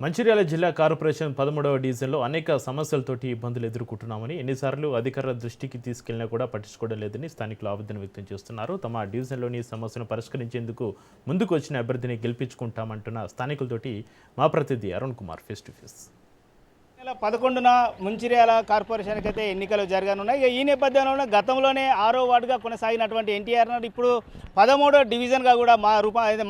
మంచిర్యాల జిల్లా కార్పొరేషన్ 13వ డివిజన్లో అనేక సమస్యలతోటి ఇబ్బందులు ఎదుర్కొంటున్నామని ఎన్నిసార్లు అధికారుల దృష్టికి తీసుకెళ్లినా కూడా పట్టించుకోవడం లేదని స్థానికులు ఆవేదన వ్యక్తం చేస్తున్నారు. తమ డివిజన్లోని సమస్యను పరిష్కరించేందుకు ముందుకు వచ్చిన అభ్యర్థిని గెలిపించుకుంటామంటున్న స్థానికులతోటి మా ప్రతినిధి Arun Kumar face to face. 11న మంచిర్యాల కార్పొరేషన్కి అయితే ఎన్నికలు జరగనున్నాయి. ఈ నేపథ్యంలోనే గతంలోనే 6వ వార్డుగా కొనసాగినటువంటి ఎన్టీఆర్ ఇప్పుడు 13వ డివిజన్గా కూడా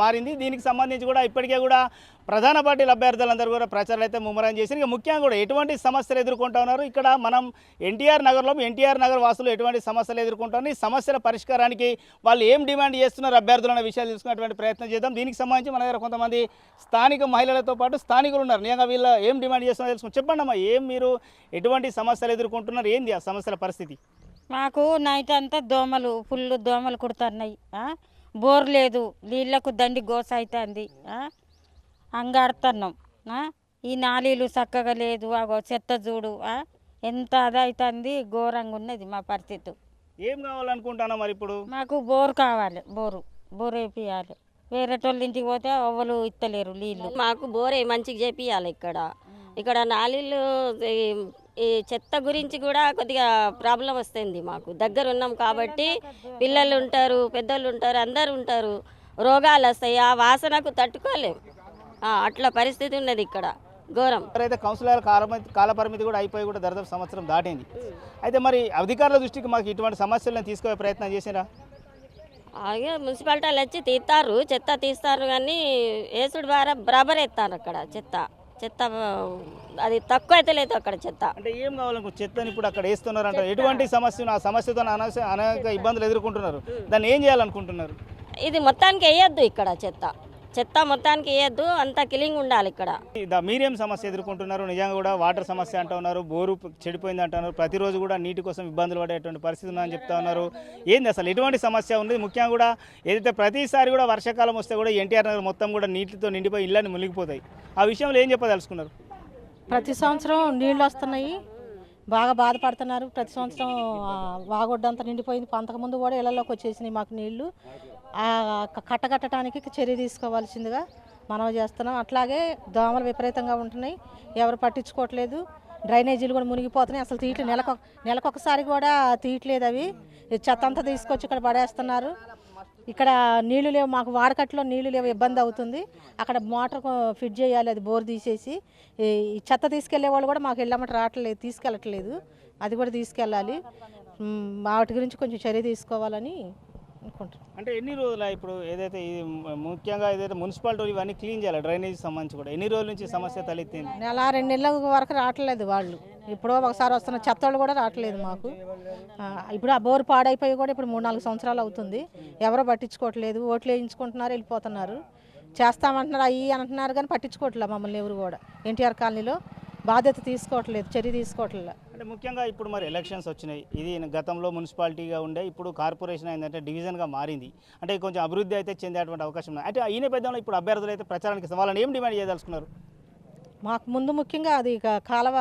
మారింది. దీనికి సంబంధించి కూడా ఇప్పటికే కూడా ప్రధాన పార్టీల అభ్యర్థులందరూ కూడా ప్రచారాలు అయితే ముమ్మరం చేశారు. ఇక ముఖ్యంగా కూడా ఎటువంటి సమస్యలు ఎదుర్కొంటా ఉన్నారు, ఇక్కడ మనం ఎన్టీఆర్ నగర్ వాసులు ఎటువంటి సమస్యలు ఎదుర్కొంటున్నారు, ఈ సమస్యల పరిష్కారానికి వాళ్ళు ఏం డిమాండ్ చేస్తున్నారు అభ్యర్థులు అనే విషయాలు తెలుసుకునేటువంటి ప్రయత్నం చేద్దాం. దీనికి సంబంధించి మన దగ్గర కొంతమంది స్థానిక మహిళలతో పాటు స్థానికులు ఉన్నారు. నిజంగా వీళ్ళు ఏం డిమాండ్ చేస్తున్నారో తెలుసుకుని చెప్పండి అమ్మా, మీరు ఎటువంటి సమస్యలు ఎదుర్కొంటున్నారు, ఏంది ఆ సమస్యల పరిస్థితి? మాకు నైట్ అంతా ఫుల్ దోమలు కుడుతున్నాయి. బోర్ లేదు, నీళ్లకు దండి గోస అవుతుంది, అంగాడుతున్నాం. ఈ నాలీలు చక్కగా లేదు, చెత్త చూడు ఎంత అదవుతుంది, ఘోరంగా ఉన్నది మా పరిస్థితి. ఏం కావాలనుకుంటున్నా మరి ఇప్పుడు? మాకు బోర్ కావాలి, బోర్ వేపియాలి. వేరే వాళ్ళ ఇంటికి పోతే ఎవరు ఇస్తలేరు నీళ్ళు. మాకు బోరే మంచిగా చేపియాలి. ఇక్కడ నాలీలు ఈ చెత్త గురించి కూడా కొద్దిగా ప్రాబ్లం వస్తుంది. మాకు దగ్గర ఉన్నాం కాబట్టి పిల్లలు ఉంటారు, పెద్దలు ఉంటారు, అందరు ఉంటారు, రోగాలు వస్తాయి. ఆ వాసనకు తట్టుకోలేము. అట్లా పరిస్థితి ఉన్నది ఇక్కడ, ఘోరం. అయితే కౌన్సిలర్ కాలపరిమితి కూడా అయిపోయి కూడా దాదాపు సంవత్సరం దాటింది. అయితే మరి అధికారుల దృష్టికి మాకు ఇటువంటి సమస్యలను తీసుకునే ప్రయత్నం చేసినా? అలాగే మున్సిపాలిటీ వచ్చి తీస్తారు, చెత్త తీస్తారు, కానీ ఏసుడు బరాబర్ ఎత్తారు అక్కడ చెత్త అది తక్కువ అయితే లేదు అక్కడ చెత్త. అంటే ఏం కావాలనుకో చెత్తని ఇప్పుడు అక్కడ వేస్తున్నారు అంటే ఎటువంటి సమస్య, ఆ సమస్యతో అనేక ఇబ్బందులు ఎదుర్కొంటున్నారు, దాన్ని ఏం చేయాలనుకుంటున్నారు? ఇది మొత్తానికి వేయద్దు, ఇక్కడ చెత్త మొత్తానికి వేయద్దు, అంతా క్లీన్ ఉండాలి ఇక్కడ. మీరేం సమస్య ఎదుర్కొంటున్నారు? నిజంగా కూడా వాటర్ సమస్య అంటూ ఉన్నారు, బోరు చెడిపోయింది అంటున్నారు, ప్రతిరోజు కూడా నీటి కోసం ఇబ్బందులు పడేటువంటి పరిస్థితి ఉందని చెప్తా ఉన్నారు. ఏంది అసలు ఎటువంటి సమస్య ఉంది? ముఖ్యంగా కూడా ఏదైతే ప్రతిసారి కూడా వర్షాకాలం వస్తే కూడా ఎన్టీఆర్ నగర్ మొత్తం కూడా నీటితో నిండిపోయి ఇళ్ళని మునిగిపోతాయి, ఆ విషయంలో ఏం చెప్పదలుచుకున్నారు? ప్రతి సంవత్సరం నీళ్ళు వస్తున్నాయి, బాగా బాధపడుతున్నారు. ప్రతి సంవత్సరం వాగొడ్డంతా నిండిపోయింది. అంతకుముందు కూడా ఇళ్లలోకి వచ్చేసినాయి మాకు నీళ్లు. కట్టగట్టడానికి చర్య తీసుకోవాల్సిందిగా మనం చేస్తున్నాం. అట్లాగే దోమలు విపరీతంగా ఉంటున్నాయి, ఎవరు పట్టించుకోవట్లేదు. డ్రైనేజీలు కూడా మునిగిపోతున్నాయి, అసలు నెలకొకసారి కూడా తీయట్లేదు. అవి చెత్త అంతా తీసుకొచ్చి ఇక్కడ పడేస్తున్నారు. ఇక్కడ నీళ్లు లేవు, మాకు వాడకట్లో నీళ్లు లేవు, ఇబ్బంది అవుతుంది. అక్కడ మోటార్ ఫిట్ చేయాలి, అది బోర్ తీసేసి. ఈ చెత్త తీసుకెళ్లే వాళ్ళు కూడా మాకు వెళ్ళమంటే తీసుకెళ్ళట్లేదు, అది కూడా తీసుకెళ్ళాలి. వాటి గురించి కొంచెం చర్య తీసుకోవాలని అనుకుంటున్నాం. అంటే ఎన్ని రోజుల ఇప్పుడు ఏదైతే ముఖ్యంగా ఏదైతే మున్సిపాలిటీ ఇవన్నీ క్లీన్ చేయాలి, డ్రైనేజ్ సంబంధించి కూడా ఎన్ని రోజుల నుంచి సమస్య తలెత్తింది? నెల 2 నెలల వరకు రావట్లేదు వాళ్ళు. ఇప్పుడు ఒకసారి వస్తున్న చెత్త వాళ్ళు కూడా రావట్లేదు మాకు. ఇప్పుడు ఆ బోరు పాడైపోయి కూడా ఇప్పుడు 3-4 సంవత్సరాలు అవుతుంది, ఎవరో పట్టించుకోవట్లేదు. ఓట్లు వేయించుకుంటున్నారు, వెళ్ళిపోతున్నారు. చేస్తామంటున్నారు అయ్యి అంటున్నారు, కానీ పట్టించుకోవట్లేదు మమ్మల్ని ఎవరు కూడా. ఎన్టీఆర్ కాలనీలో బాధ్యత తీసుకోవట్లేదు, చర్య తీసుకోవట్లేదు. అంటే ముఖ్యంగా ఇప్పుడు మరి ఎలక్షన్స్ వచ్చినాయి, ఇది గతంలో మున్సిపాలిటీగా ఉండే ఇప్పుడు కార్పొరేషన్ అయిందంటే డివిజన్గా మారింది, అంటే కొంచెం అభివృద్ధి అయితే చెందేటువంటి అవకాశం ఉంది. అంటే ఈ నేపథ్యంలో ఇప్పుడు అభ్యర్థులు అయితే ప్రచారానికి వాళ్ళని ఏం డిమాండ్ చేయదలుచుకున్నారు? మాకు ముఖ్యంగా అది కాలువ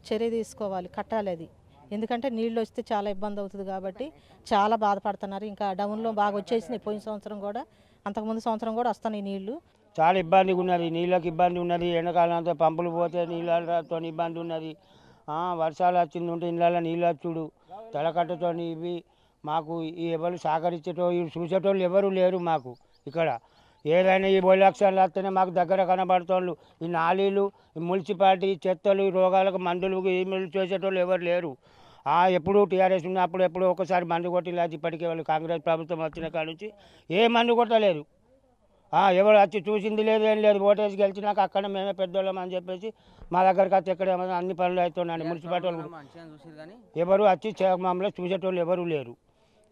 చర్య తీసుకోవాలి, కట్టాలి అది. ఎందుకంటే నీళ్ళు వస్తే చాలా ఇబ్బంది అవుతుంది కాబట్టి చాలా బాధపడుతున్నారు. ఇంకా డౌన్లో బాగా వచ్చేసినాయి, పోయిన సంవత్సరం కూడా, అంతకుముందు సంవత్సరం కూడా వస్తున్నాయి నీళ్లు. చాలా ఇబ్బందిగా ఉన్నది, నీళ్ళకి ఇబ్బంది ఉన్నది. ఎండాకాలం అంతా పంపులు పోతే నీళ్ళతో ఇబ్బంది ఉన్నది. వర్షాలు వచ్చింది ఉంటే ఇళ్ళల్లో నీళ్ళు వచ్చుడు, తలకట్టతో ఇవి మాకు ఎవరు సహకరించేటోళ్ళు చూసేటోళ్ళు ఎవరు లేరు మాకు ఇక్కడ. ఏదైనా ఈ ఎలక్షన్లు వస్తేనే మాకు దగ్గర కనబడుతోళ్ళు. ఈ నాలీలు, ఈ మున్సిపాలిటీ చెత్తలు, రోగాలకు మందులు చేసేటోళ్ళు ఎవరు లేరు. ఎప్పుడు టీఆర్ఎస్ ఉన్నప్పుడు ఎప్పుడు ఒకసారి మందు కొట్టిలేదు. ఇప్పటికే వాళ్ళు కాంగ్రెస్ ప్రభుత్వం వచ్చిన కాడ నుంచి ఏ మందు కొట్టలేదు. ఎవరు వచ్చి చూసింది లేదు, ఏం లేదు. ఓటేసి గెలిచినాక అక్కడ మేమే పెద్దోళ్ళం అని చెప్పేసి మా దగ్గరికి వచ్చి ఎక్కడ అన్ని పనులు అవుతున్నాయి. మున్సిపాలిటీ వాళ్ళు ఎవరు వచ్చి మమ్మల్ని చూసేటోళ్ళు ఎవరు లేరు.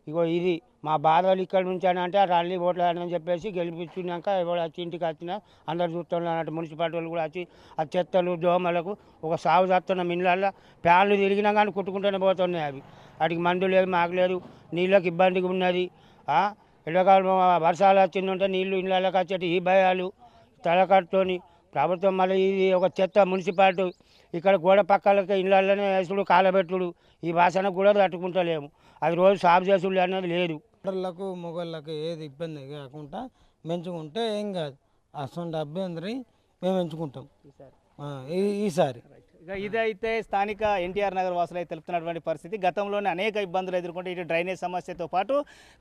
ఇగో ఇది మా బాధలు ఇక్కడ నుంచి అని అంటే రల్లి ఓట్లు అని చెప్పేసి గెలిపించుకున్నాక ఎవరు వచ్చి ఇంటికి వచ్చినా అందరు చూస్తున్నారు అన్నట్టు. మున్సిపాలిటీ వాళ్ళు కూడా వచ్చి ఆ చెత్తలు దోమలకు ఒక సాగు చేస్తున్నాం. ఇళ్ళల్లో ఫ్యాన్లు తిరిగినా కానీ కుట్టుకుంటూనే పోతున్నాయి. అవి వాటికి మందు లేదు, మాకు లేదు. నీళ్ళకి ఇబ్బందిగా ఉన్నది. ఎండాకాలం వర్షాలు వచ్చిందంటే నీళ్లు ఇళ్ళకి వచ్చేటి ఈ భయాలు తలకట్టుతోని ప్రభుత్వం. మళ్ళీ ఇది ఒక చెత్త మున్సిపాలిటీ ఇక్కడ గోడ పక్కలకి ఇళ్ళల్లోనే వేసుడు, కాలబెట్టుడు, ఈ వాసన కూడా తట్టుకుంటలేము. అది రోజు సాగు చేసుడు అనేది లేదు. ఆడళ్ళకు మొగళ్ళకు ఏది ఇబ్బంది కాకుండా మంచుకుంటే ఏం కాదు. అసలు అభ్యంతరం మేము ఎంచుకుంటాం. ఈసారి ఇక ఇదైతే స్థానిక ఎన్టీఆర్ నగర్ వాసులై తెలుపుతున్నటువంటి పరిస్థితి. గతంలోనే అనేక ఇబ్బందులు ఎదుర్కొంటే ఇటు డ్రైనేజ్ సమస్యతో పాటు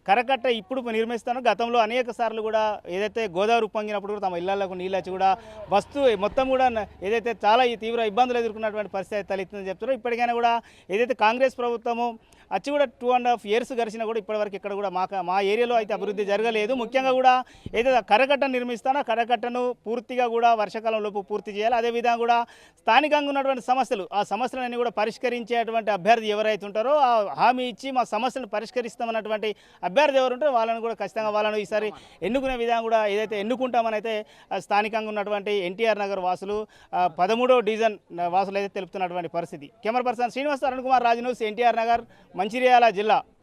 కరకట్ట ఇప్పుడు నిర్మిస్తాను. గతంలో అనేక సార్లు కూడా ఏదైతే గోదావరి ఉప్పొంగినప్పుడు కూడా తమ ఇళ్లకు నీళ్ళు వచ్చి కూడా మొత్తం కూడా ఏదైతే చాలా ఈ తీవ్ర ఇబ్బందులు ఎదుర్కొన్నటువంటి పరిస్థితి తలెత్తుందని చెప్తున్నారు. ఇప్పటికైనా కూడా ఏదైతే కాంగ్రెస్ ప్రభుత్వము వచ్చి కూడా 2.5 years గడిచినా కూడా ఇప్పటివరకు ఇక్కడ కూడా మా ఏరియాలో అయితే అభివృద్ధి జరగలేదు. ముఖ్యంగా కూడా ఏదైతే కరకట్టను నిర్మిస్తానో కరకట్టను పూర్తిగా కూడా వర్షాకాలం లోపు పూర్తి చేయాలి. అదేవిధంగా కూడా స్థానికంగా ఉన్నటువంటి సమస్యలు ఆ సమస్యలన్నీ కూడా పరిష్కరించేటువంటి అభ్యర్థి ఎవరైతే ఉంటారో ఆ హామీ ఇచ్చి మా సమస్యలను పరిష్కరిస్తామన్నటువంటి అభ్యర్థి ఎవరు ఉంటారో వాళ్ళని కూడా ఖచ్చితంగా వాళ్ళను ఈసారి ఎన్నుకునే విధంగా కూడా ఏదైతే ఎన్నుకుంటామని అయితే స్థానికంగా ఉన్నటువంటి ఎన్టీఆర్ నగర్ వాసులు 13వ డివిజన్ వాసులు అయితే తెలుపుతున్నటువంటి పరిస్థితి. Camera person Srinivas, Arun Kumar, Raj news, NTR Nagar, Mancherial జిల్లా.